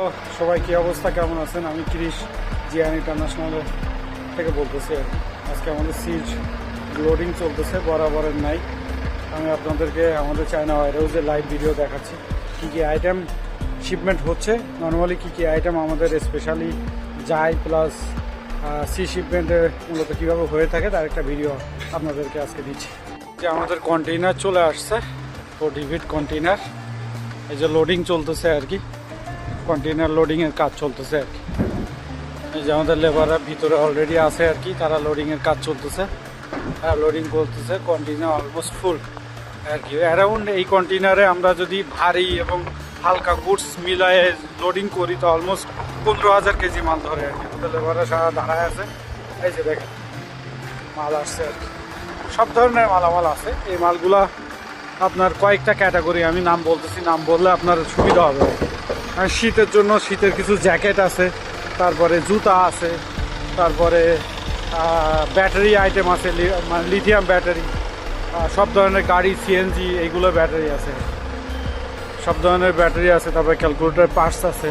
ও সবাই কি অবস্থা, কেমন আছেন? আমি ক্রিশ জিয়ান ইন্টারন্যাশনাল থেকে বলতেছি। আজকে আমাদের সিজ লোডিং চলতেছে বরাবরের নাই। আমি আপনাদেরকে আমাদের চায়না ওয়ারহাউসের লাইভ ভিডিও দেখাচ্ছি কী কী আইটেম শিপমেন্ট হচ্ছে, নর্মালি কী কী আইটেম আমাদের স্পেশালি যায়, প্লাস সি শিপমেন্টে মূলত কীভাবে হয়ে থাকে তার একটা ভিডিও আপনাদেরকে আজকে দিচ্ছি। যে আমাদের কন্টেইনার চলে আসছে, 40 ফিট কন্টেইনার, এই যে লোডিং চলতেছে আর কি, কন্টেইনার লোডিংয়ের কাজ চলতেছে আর কি। এই যে আমাদের লেবাররা ভিতরে অলরেডি আছে আর কি, তারা লোডিংয়ের কাজ চলতেছে, লোডিং করতেছে। কন্টেইনার অলমোস্ট ফুল আর কি। অ্যারাউন্ড এই কন্টেইনারে আমরা যদি ভারী এবং হালকা গুডস মিলায়ে লোডিং করি তো অলমোস্ট 15,000 কেজি মাল ধরে আর কি। আমাদের লেবাররা সারা দাঁড়ায় আছে, এই যে দেখেন মাল আসছে আর কি। সব ধরনের মালামাল আছে। এই মালগুলা আপনার কয়েকটা ক্যাটাগরি, আমি নাম বলতেছি, নাম বললে আপনার সুবিধা হবে। শীতের জন্য শীতের কিছু জ্যাকেট আছে, তারপরে জুতা আছে, তারপরে ব্যাটারি আইটেম আছে, লিথিয়াম ব্যাটারি, সব ধরনের গাড়ি, সিএনজি, এইগুলো ব্যাটারি আছে, সব ধরনের ব্যাটারি আছে। তারপরে ক্যালকুলেটর পার্টস আছে,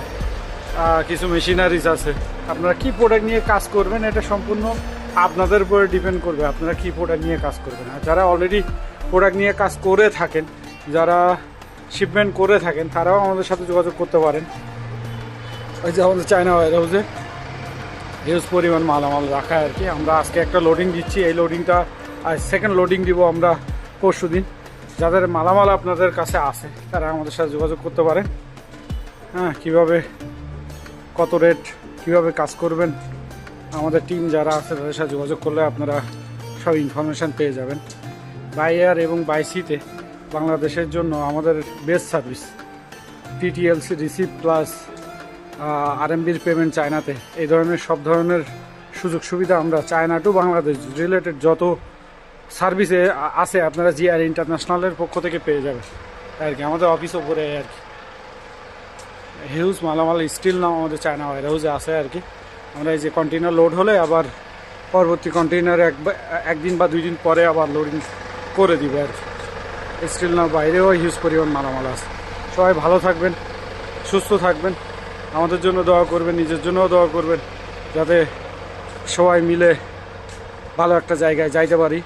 কিছু মেশিনারিজ আছে। আপনারা কি প্রোডাক্ট নিয়ে কাজ করবেন এটা সম্পূর্ণ আপনাদের উপরে ডিপেন্ড করবে, আপনারা কি প্রোডাক্ট নিয়ে কাজ করবেন। আর যারা অলরেডি প্রোডাক্ট নিয়ে কাজ করে থাকেন, যারা শিপমেন্ট করে থাকেন, তারাও আমাদের সাথে যোগাযোগ করতে পারেন। ওই যে আমাদের চায়না ওয়ারহাউসে হিউজ পরিমাণ মালামাল রাখা আর কি। আমরা আজকে একটা লোডিং দিচ্ছি, এই লোডিংটা আর সেকেন্ড লোডিং দিব আমরা পরশু দিন। যাদের মালামাল আপনাদের কাছে আছে তারা আমাদের সাথে যোগাযোগ করতে পারেন। কীভাবে কত রেট, কীভাবে কাজ করবেন, আমাদের টিম যারা আছে তাদের সাথে যোগাযোগ করলে আপনারা সব ইনফরমেশান পেয়ে যাবেন। বাই এয়ার এবং বাই সিতে বাংলাদেশের জন্য আমাদের best service, TTLC receive plus আরএমবির পেমেন্ট চায়নাতে, এই ধরনের সব ধরনের সুযোগ সুবিধা আমরা চায়না টু বাংলাদেশ রিলেটেড যত সার্ভিসে আছে আপনারা জিআর ইন্টারন্যাশনালের পক্ষ থেকে পেয়ে যাবেন আর কি। আমাদের অফিস ওপরে আর কি হিউজ মালামাল স্টিল নাও আমাদের চায়না ওয়ারহাউসে আছে আর কি। আমরা এই যে কন্টেইনার লোড হলে আবার পরবর্তী কন্টেইনারে একদিন বা 2 দিন পরে আবার লোডিং করে দিবে আর কি। স্টিল নাও বাইরেও হিউজ পরিমাণ মালামাল আছে। সবাই ভালো থাকবেন, সুস্থ থাকবেন, আমাদের জন্য দোয়া করবেন, নিজের জন্যও দোয়া করবেন, যাতে সবাই মিলে ভালো একটা জায়গায় যাইতে পারি।